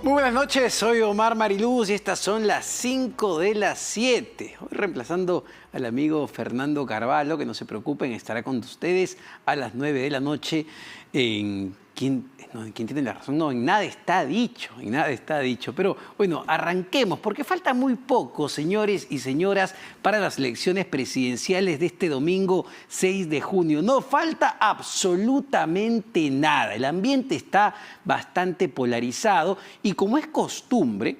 Muy buenas noches, soy Omar Mariluz y estas son las 5 de las 7. Hoy reemplazando al amigo Fernando Carvalho, que no se preocupen, estará con ustedes a las 9 de la noche en ¿Quién tiene la razón? No, en nada está dicho, en nada está dicho. Pero bueno, arranquemos, porque falta muy poco, señores y señoras, para las elecciones presidenciales de este domingo 6 de junio. No falta absolutamente nada. El ambiente está bastante polarizado y como es costumbre,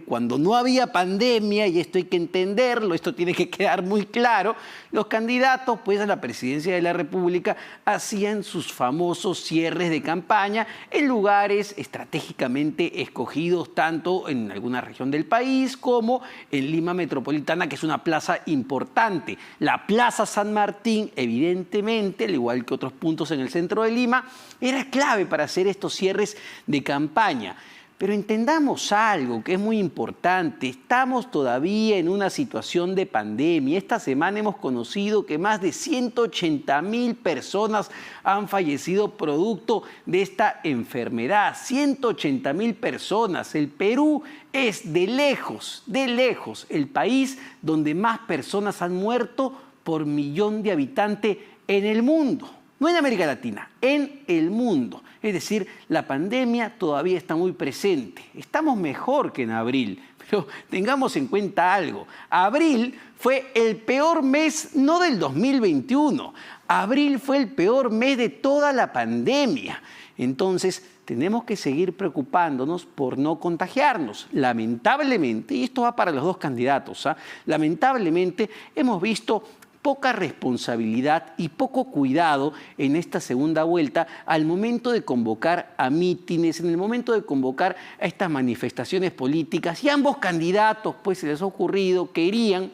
cuando no había pandemia, y esto hay que entenderlo, esto tiene que quedar muy claro, los candidatos pues a la presidencia de la República hacían sus famosos cierres de campaña en lugares estratégicamente escogidos tanto en alguna región del país como en Lima Metropolitana, que es una plaza importante. La Plaza San Martín, evidentemente, al igual que otros puntos en el centro de Lima, era clave para hacer estos cierres de campaña. Pero entendamos algo que es muy importante, estamos todavía en una situación de pandemia. Esta semana hemos conocido que más de 180.000 personas han fallecido producto de esta enfermedad. 180.000 personas. El Perú es de lejos, el país donde más personas han muerto por millón de habitantes en el mundo. No en América Latina, en el mundo. Es decir, la pandemia todavía está muy presente. Estamos mejor que en abril, pero tengamos en cuenta algo. Abril fue el peor mes, no del 2021. Abril fue el peor mes de toda la pandemia. Entonces, tenemos que seguir preocupándonos por no contagiarnos. Lamentablemente, y esto va para los dos candidatos, lamentablemente hemos visto poca responsabilidad y poco cuidado en esta segunda vuelta al momento de convocar a mítines, en el momento de convocar a estas manifestaciones políticas. Y ambos candidatos, pues se les ha ocurrido, querían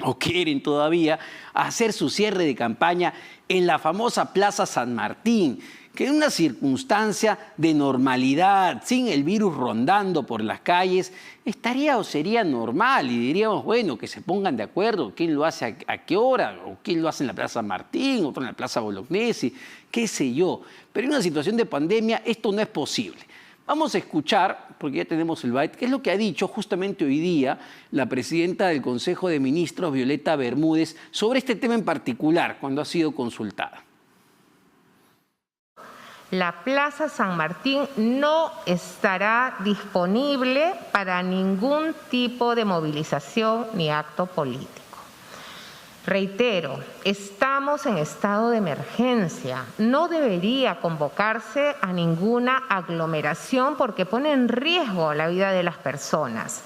o quieren todavía hacer su cierre de campaña en la famosa Plaza San Martín, que en una circunstancia de normalidad, sin el virus rondando por las calles, estaría o sería normal y diríamos, bueno, que se pongan de acuerdo quién lo hace a qué hora, o quién lo hace en la Plaza San Martín, otro en la Plaza Bolognesi, qué sé yo. Pero en una situación de pandemia esto no es posible. Vamos a escuchar, porque ya tenemos el byte, qué es lo que ha dicho justamente hoy día la presidenta del Consejo de Ministros, Violeta Bermúdez, sobre este tema en particular, cuando ha sido consultada. La Plaza San Martín no estará disponible para ningún tipo de movilización ni acto político. Reitero, estamos en estado de emergencia. No debería convocarse a ninguna aglomeración porque pone en riesgo la vida de las personas.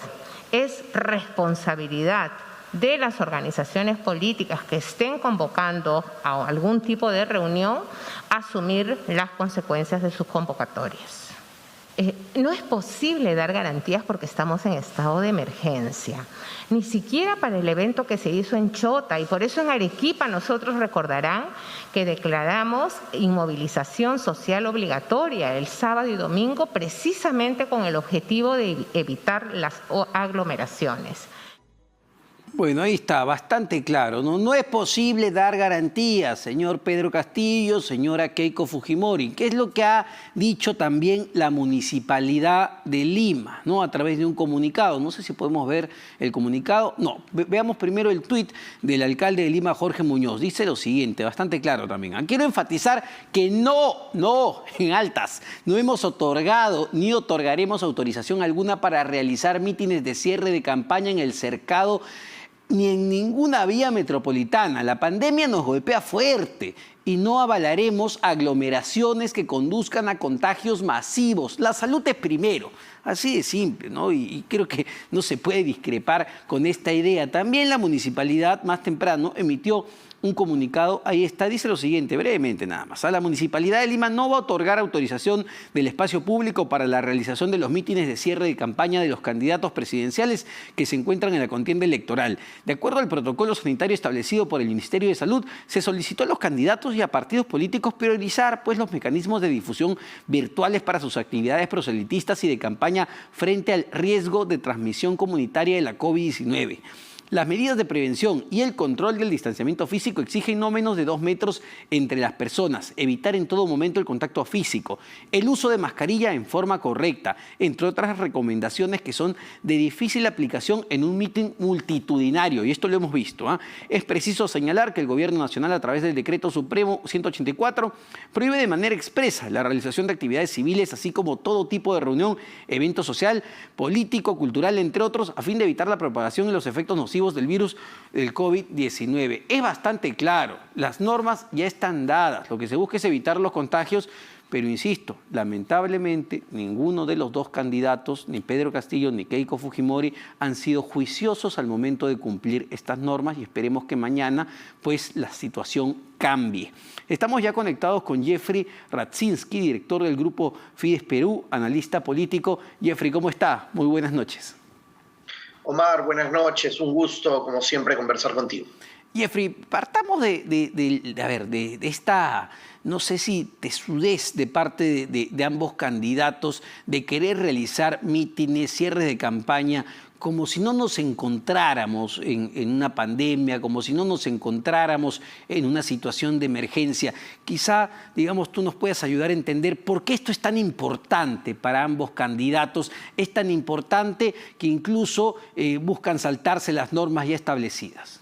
Es responsabilidad de las organizaciones políticas que estén convocando a algún tipo de reunión asumir las consecuencias de sus convocatorias. No es posible dar garantías porque estamos en estado de emergencia, ni siquiera para el evento que se hizo en Chota, y por eso en Arequipa nosotros recordarán que declaramos inmovilización social obligatoria el sábado y domingo precisamente con el objetivo de evitar las aglomeraciones. Bueno, ahí está, bastante claro, ¿no? No es posible dar garantías, señor Pedro Castillo, señora Keiko Fujimori, que es lo que ha dicho también la Municipalidad de Lima, ¿no? A través de un comunicado. No sé si podemos ver el comunicado. No, veamos primero el tuit del alcalde de Lima, Jorge Muñoz. Dice lo siguiente, bastante claro también. Quiero enfatizar que no, en altas, no hemos otorgado ni otorgaremos autorización alguna para realizar mítines de cierre de campaña en el cercado ni en ninguna vía metropolitana. La pandemia nos golpea fuerte y no avalaremos aglomeraciones que conduzcan a contagios masivos. La salud es primero, así de simple, ¿no? Y creo que no se puede discrepar con esta idea. También la municipalidad más temprano emitió un comunicado, ahí está, dice lo siguiente, brevemente nada más. La Municipalidad de Lima no va a otorgar autorización del espacio público para la realización de los mítines de cierre de campaña de los candidatos presidenciales que se encuentran en la contienda electoral. De acuerdo al protocolo sanitario establecido por el Ministerio de Salud, se solicitó a los candidatos y a partidos políticos priorizar pues, los mecanismos de difusión virtuales para sus actividades proselitistas y de campaña frente al riesgo de transmisión comunitaria de la COVID-19. Las medidas de prevención y el control del distanciamiento físico exigen no menos de 2 metros entre las personas, evitar en todo momento el contacto físico, el uso de mascarilla en forma correcta, entre otras recomendaciones que son de difícil aplicación en un mitin multitudinario, y esto lo hemos visto. Es preciso señalar que el Gobierno Nacional, a través del Decreto Supremo 184, prohíbe de manera expresa la realización de actividades civiles, así como todo tipo de reunión, evento social, político, cultural, entre otros, a fin de evitar la propagación y los efectos nocivos del virus del COVID-19. Es bastante claro, las normas ya están dadas, lo que se busca es evitar los contagios, pero insisto, lamentablemente ninguno de los dos candidatos, ni Pedro Castillo ni Keiko Fujimori, han sido juiciosos al momento de cumplir estas normas y esperemos que mañana pues la situación cambie. Estamos ya conectados con Jeffrey Radzinski, director del grupo Fides Perú, analista político. Jeffrey, ¿cómo está? Muy buenas noches. Omar, buenas noches. Un gusto, como siempre, conversar contigo. Jeffrey, partamos de esta, no sé si tesudez de parte de ambos candidatos de querer realizar mítines, cierres de campaña, como si no nos encontráramos en una pandemia, como si no nos encontráramos en una situación de emergencia. Quizá, digamos, tú nos puedas ayudar a entender por qué esto es tan importante para ambos candidatos, es tan importante que incluso buscan saltarse las normas ya establecidas.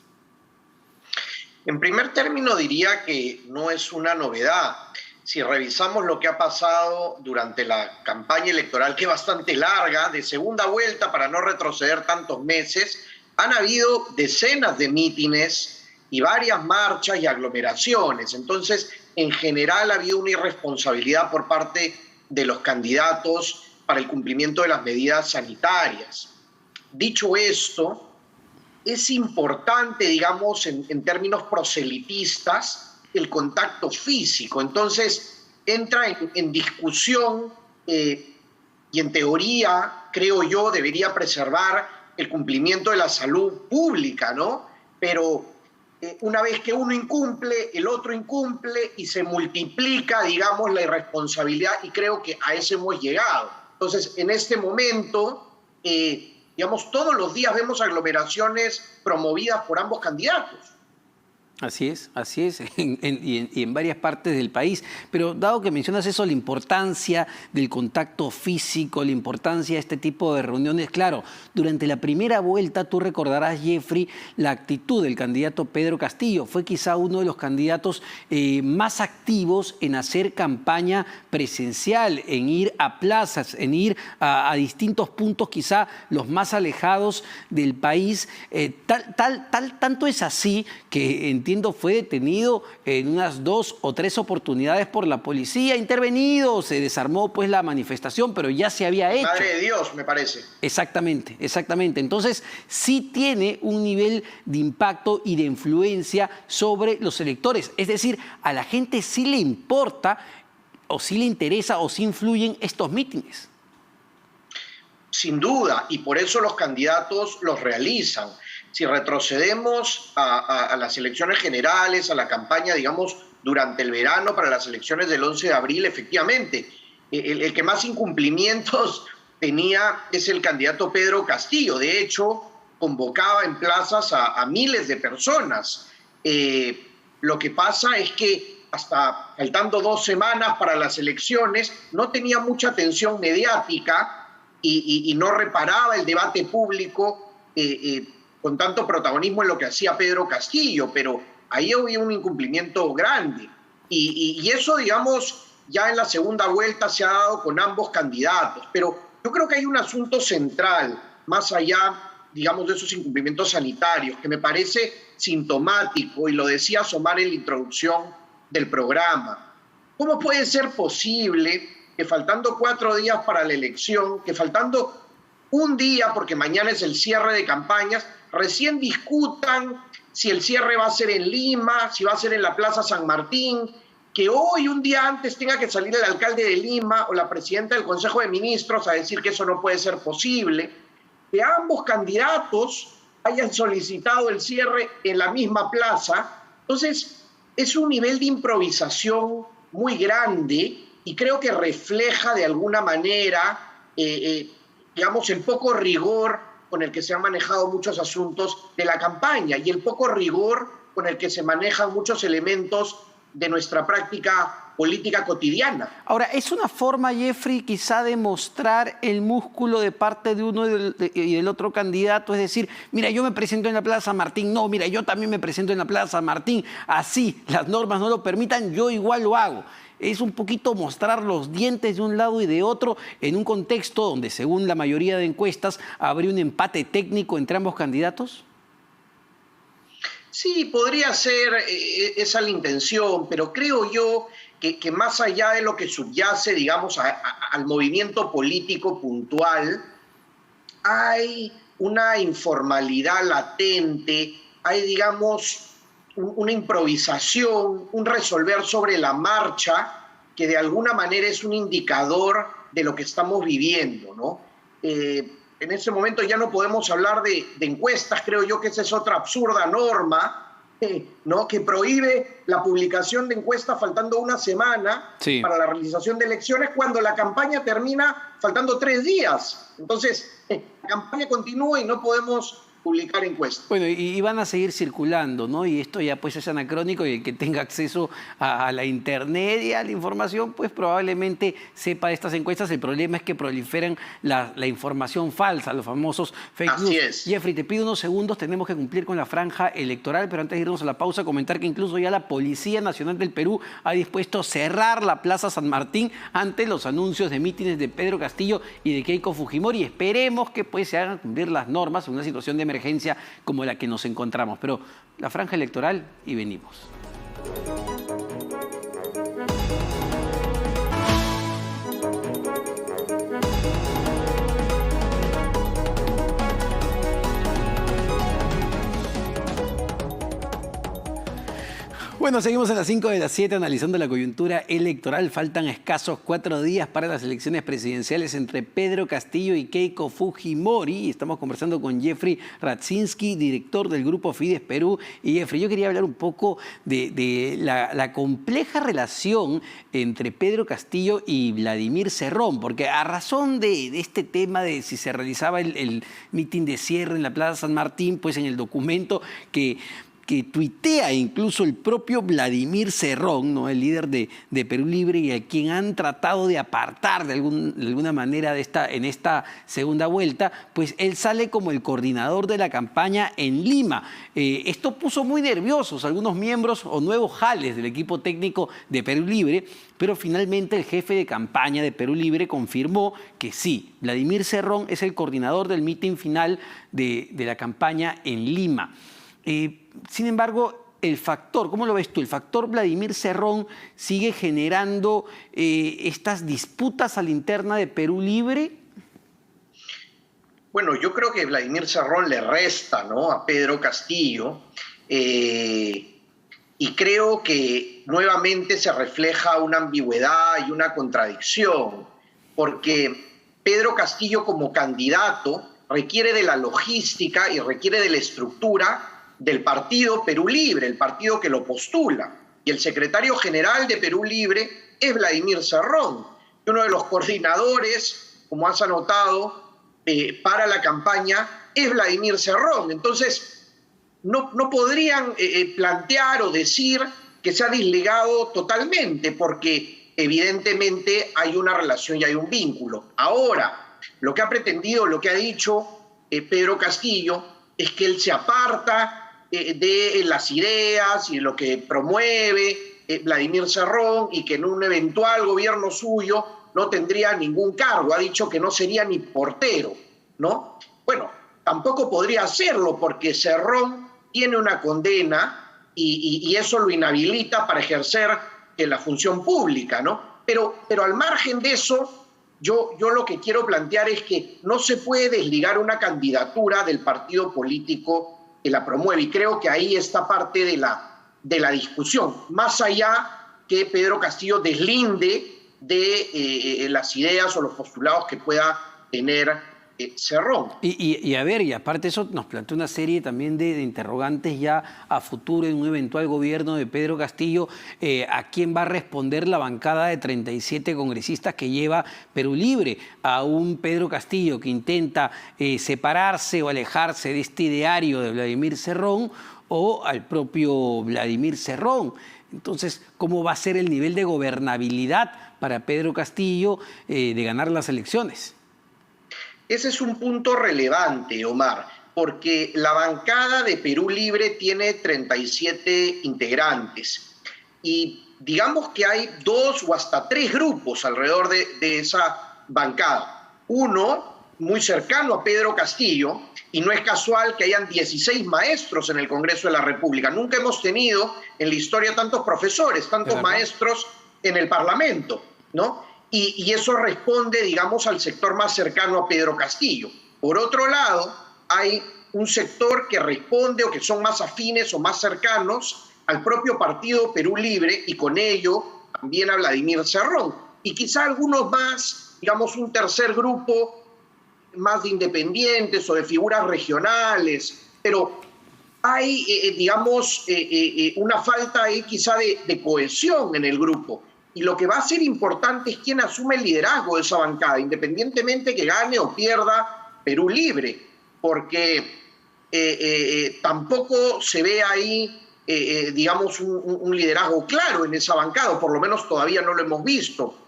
En primer término, diría que no es una novedad. Si revisamos lo que ha pasado durante la campaña electoral, que es bastante larga, de segunda vuelta, para no retroceder tantos meses, han habido decenas de mítines y varias marchas y aglomeraciones. Entonces, en general ha habido una irresponsabilidad por parte de los candidatos para el cumplimiento de las medidas sanitarias. Dicho esto, es importante, digamos, en términos proselitistas, el contacto físico. Entonces entra en discusión y en teoría, creo yo, debería preservar el cumplimiento de la salud pública, ¿no? Pero una vez que uno incumple, el otro incumple y se multiplica, digamos, la irresponsabilidad, y creo que a eso hemos llegado. Entonces, en este momento, digamos, todos los días vemos aglomeraciones promovidas por ambos candidatos. Así es, y en varias partes del país. Pero dado que mencionas eso, la importancia del contacto físico, la importancia de este tipo de reuniones, claro, durante la primera vuelta tú recordarás, Jeffrey, la actitud del candidato Pedro Castillo. Fue quizá uno de los candidatos más activos en hacer campaña presencial, en ir a plazas, en ir a distintos puntos, quizá los más alejados del país. Tanto es así que entiendo fue detenido en unas 2 o 3 oportunidades por la policía, intervenido, se desarmó pues la manifestación, pero ya se había hecho. Madre de Dios, me parece. Exactamente. Entonces sí tiene un nivel de impacto y de influencia sobre los electores. Es decir, a la gente sí le importa o sí le interesa o sí influyen estos mítines. Sin duda, y por eso los candidatos los realizan. Si retrocedemos a las elecciones generales, a la campaña, digamos, durante el verano para las elecciones del 11 de abril, efectivamente, el que más incumplimientos tenía es el candidato Pedro Castillo. De hecho, convocaba en plazas a miles de personas. Lo que pasa es que hasta faltando 2 semanas para las elecciones, no tenía mucha atención mediática y no reparaba el debate público con tanto protagonismo en lo que hacía Pedro Castillo, pero ahí había un incumplimiento grande. Y eso, digamos, ya en la segunda vuelta se ha dado con ambos candidatos. Pero yo creo que hay un asunto central, más allá, digamos, de esos incumplimientos sanitarios, que me parece sintomático, y lo decía Omar en la introducción del programa. ¿Cómo puede ser posible que faltando 4 días para la elección, que faltando un día, porque mañana es el cierre de campañas, recién discutan si el cierre va a ser en Lima, si va a ser en la Plaza San Martín, que hoy, un día antes, tenga que salir el alcalde de Lima o la presidenta del Consejo de Ministros a decir que eso no puede ser posible, que ambos candidatos hayan solicitado el cierre en la misma plaza? Entonces, es un nivel de improvisación muy grande y creo que refleja de alguna manera, digamos, el poco rigor con el que se han manejado muchos asuntos de la campaña y el poco rigor con el que se manejan muchos elementos de nuestra práctica política cotidiana. Ahora, ¿es una forma, Jeffrey, quizá de mostrar el músculo de parte de uno y del otro candidato? Es decir, mira, yo me presento en la Plaza San Martín, no, mira, yo también me presento en la Plaza San Martín, así las normas no lo permitan, yo igual lo hago. Es un poquito mostrar los dientes de un lado y de otro en un contexto donde, según la mayoría de encuestas, habría un empate técnico entre ambos candidatos. Sí, podría ser esa la intención, pero creo yo que más allá de lo que subyace, digamos, al movimiento político puntual, hay una informalidad latente, hay, digamos, una improvisación, un resolver sobre la marcha, que de alguna manera es un indicador de lo que estamos viviendo, ¿no? En ese momento ya no podemos hablar de encuestas, creo yo que esa es otra absurda norma, ¿no? Que prohíbe la publicación de encuestas faltando una semana para la realización de elecciones cuando la campaña termina faltando 3 días. Entonces, la campaña continúa y no podemos publicar encuestas. Bueno, y van a seguir circulando, ¿no? Y esto ya pues es anacrónico y el que tenga acceso a la internet y a la información, pues probablemente sepa de estas encuestas. El problema es que proliferan la información falsa, los famosos fake news. Así es. Jeffrey, te pido unos segundos, tenemos que cumplir con la franja electoral, pero antes de irnos a la pausa, comentar que incluso ya la Policía Nacional del Perú ha dispuesto cerrar la Plaza San Martín ante los anuncios de mítines de Pedro Castillo y de Keiko Fujimori. Esperemos que pues se hagan cumplir las normas en una situación de emergencia como la que nos encontramos. Pero la franja electoral y venimos. Bueno, seguimos a las 5 de las 7 analizando la coyuntura electoral. Faltan escasos 4 días para las elecciones presidenciales entre Pedro Castillo y Keiko Fujimori. Estamos conversando con Jeffrey Radzinski, director del Grupo Fides Perú. Y Jeffrey, yo quería hablar un poco de la compleja relación entre Pedro Castillo y Vladimir Cerrón, porque a razón de este tema de si se realizaba el mitin de cierre en la Plaza San Martín, pues en el documento que tuitea incluso el propio Vladimir Cerrón, ¿no? El líder de Perú Libre, y a quien han tratado de apartar de alguna manera en esta segunda vuelta, pues él sale como el coordinador de la campaña en Lima. Esto puso muy nerviosos a algunos miembros o nuevos jales del equipo técnico de Perú Libre, pero finalmente el jefe de campaña de Perú Libre confirmó que sí, Vladimir Cerrón es el coordinador del mitin final de la campaña en Lima. Sin embargo, el factor, ¿cómo lo ves tú? ¿El factor Vladimir Cerrón sigue generando estas disputas a la interna de Perú Libre? Bueno, yo creo que Vladimir Cerrón le resta, ¿no?, a Pedro Castillo, y creo que nuevamente se refleja una ambigüedad y una contradicción, porque Pedro Castillo como candidato requiere de la logística y requiere de la estructura del partido Perú Libre, el partido que lo postula. Y el secretario general de Perú Libre es Vladimir Cerrón, y uno de los coordinadores, como has anotado, para la campaña es Vladimir Cerrón. Entonces, no podrían plantear o decir que se ha desligado totalmente, porque evidentemente hay una relación y hay un vínculo. Ahora, lo que ha pretendido, lo que ha dicho Pedro Castillo, es que él se aparta de las ideas y de lo que promueve Vladimir Cerrón, y que en un eventual gobierno suyo no tendría ningún cargo. Ha dicho que no sería ni portero, ¿no? Bueno, tampoco podría hacerlo porque Cerrón tiene una condena y eso lo inhabilita para ejercer la función pública, ¿no? Pero al margen de eso, yo lo que quiero plantear es que no se puede desligar una candidatura del partido político que la promueve, y creo que ahí está parte de la discusión, más allá que Pedro Castillo deslinde de las ideas o los postulados que pueda tener Cerrón. Y a ver, y aparte eso nos plantea una serie también de interrogantes ya a futuro en un eventual gobierno de Pedro Castillo. ¿A quién va a responder la bancada de 37 congresistas que lleva Perú Libre? ¿A un Pedro Castillo que intenta separarse o alejarse de este ideario de Vladimir Cerrón, o al propio Vladimir Cerrón? Entonces, ¿cómo va a ser el nivel de gobernabilidad para Pedro Castillo de ganar las elecciones? Ese es un punto relevante, Omar, porque la bancada de Perú Libre tiene 37 integrantes y digamos que hay 2 o hasta 3 grupos alrededor de esa bancada. Uno, muy cercano a Pedro Castillo, y no es casual que hayan 16 maestros en el Congreso de la República. Nunca hemos tenido en la historia tantos profesores, tantos maestros en el Parlamento, ¿no? Y eso responde, digamos, al sector más cercano a Pedro Castillo. Por otro lado, hay un sector que responde o que son más afines o más cercanos al propio partido Perú Libre y con ello también a Vladimir Cerrón. Y quizá algunos más, digamos, un tercer grupo más de independientes o de figuras regionales, pero hay, digamos, una falta ahí quizá de cohesión en el grupo. Y lo que va a ser importante es quién asume el liderazgo de esa bancada, independientemente que gane o pierda Perú Libre, porque tampoco se ve ahí, digamos, un liderazgo claro en esa bancada, o por lo menos todavía no lo hemos visto,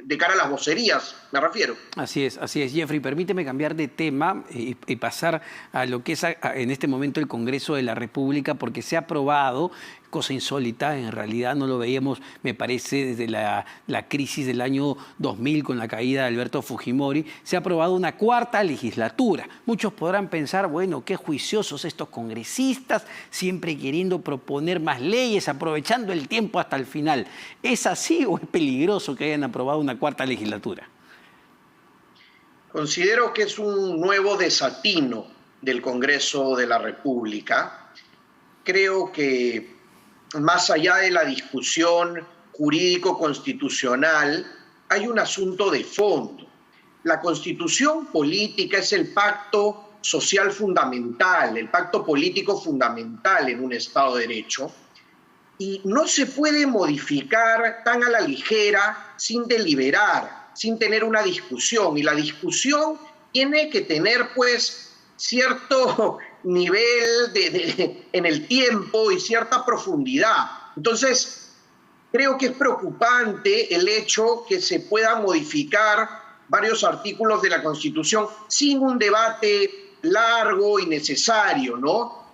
de cara a las vocerías, me refiero. Así es, Jeffrey. Permíteme cambiar de tema y pasar a lo que es en este momento el Congreso de la República, porque se ha aprobado, cosa insólita, en realidad no lo veíamos, me parece, desde la crisis del año 2000 con la caída de Alberto Fujimori, se ha aprobado una 4ª legislatura. Muchos podrán pensar, bueno, qué juiciosos estos congresistas, siempre queriendo proponer más leyes, aprovechando el tiempo hasta el final. ¿Es así o es peligroso que hayan aprobado una 4ª legislatura? Considero que es un nuevo desatino del Congreso de la República. Creo que más allá de la discusión jurídico-constitucional, hay un asunto de fondo. La Constitución política es el pacto social fundamental, el pacto político fundamental en un Estado de Derecho, y no se puede modificar tan a la ligera sin deliberar, sin tener una discusión, y la discusión tiene que tener pues cierto nivel en el tiempo y cierta profundidad. Entonces, creo que es preocupante el hecho que se puedan modificar varios artículos de la Constitución sin un debate largo y necesario, ¿no?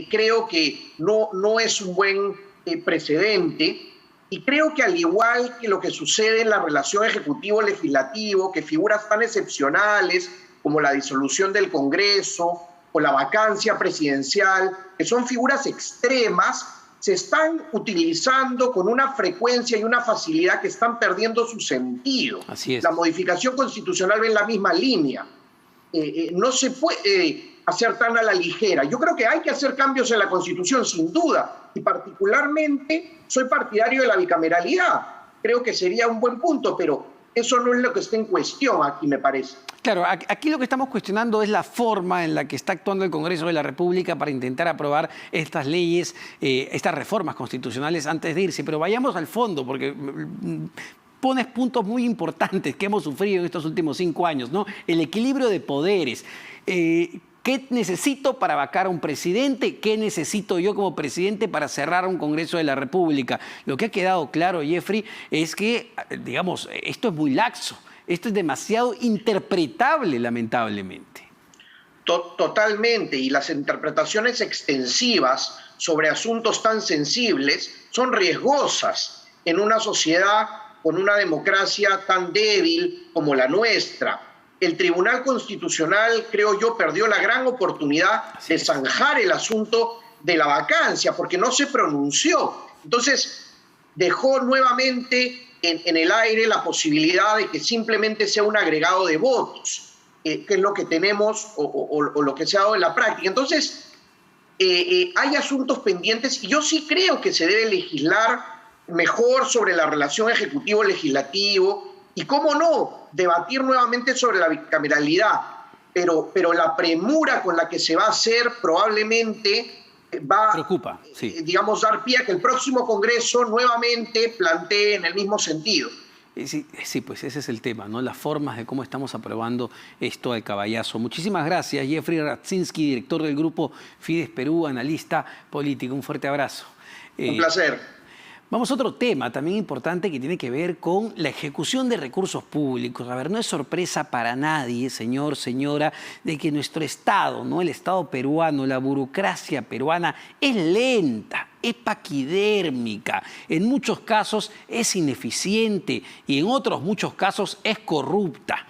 Creo que no es un buen precedente. Y creo que al igual que lo que sucede en la relación ejecutivo-legislativo, que figuras tan excepcionales como la disolución del Congreso o la vacancia presidencial, que son figuras extremas, se están utilizando con una frecuencia y una facilidad que están perdiendo su sentido. Así es. La modificación constitucional va en la misma línea. No se puede hacer tan a la ligera. Yo creo que hay que hacer cambios en la Constitución, sin duda, y particularmente soy partidario de la bicameralidad. Creo que sería un buen punto, pero eso no es lo que está en cuestión aquí, me parece. Claro, aquí lo que estamos cuestionando es la forma en la que está actuando el Congreso de la República para intentar aprobar estas leyes, estas reformas constitucionales antes de irse. Pero vayamos al fondo, porque pones puntos muy importantes que hemos sufrido en estos últimos 5 años, ¿no? El equilibrio de poderes. ¿Qué necesito para vacar a un presidente? ¿Qué necesito yo como presidente para cerrar un Congreso de la República? Lo que ha quedado claro, Jeffrey, es que, digamos, esto es muy laxo. Esto es demasiado interpretable, lamentablemente. Totalmente, y las interpretaciones extensivas sobre asuntos tan sensibles son riesgosas en una sociedad con una democracia tan débil como la nuestra. El Tribunal Constitucional, creo yo, perdió la gran oportunidad de zanjar el asunto de la vacancia, porque no se pronunció. Entonces, dejó nuevamente en el aire la posibilidad de que simplemente sea un agregado de votos, que es lo que tenemos o lo que se ha dado en la práctica. Entonces, hay asuntos pendientes y yo sí creo que se debe legislar mejor sobre la relación ejecutivo-legislativo y, cómo no, debatir nuevamente sobre la bicameralidad. pero la premura con la que se va a hacer probablemente va Preocupa, sí. digamos, dar pie a que el próximo Congreso nuevamente plantee en el mismo sentido. Sí, sí, pues ese es el tema, ¿no? Las formas de cómo estamos aprobando esto al caballazo. Muchísimas gracias, Jeffrey Radzinski, director del grupo Fides Perú, analista político. Un fuerte abrazo. Un placer. Vamos a otro tema también importante que tiene que ver con la ejecución de recursos públicos. A ver, no es sorpresa para nadie, señor, señora, de que nuestro Estado, ¿no? El Estado peruano, la burocracia peruana es lenta, es paquidérmica, en muchos casos es ineficiente y en otros muchos casos es corrupta.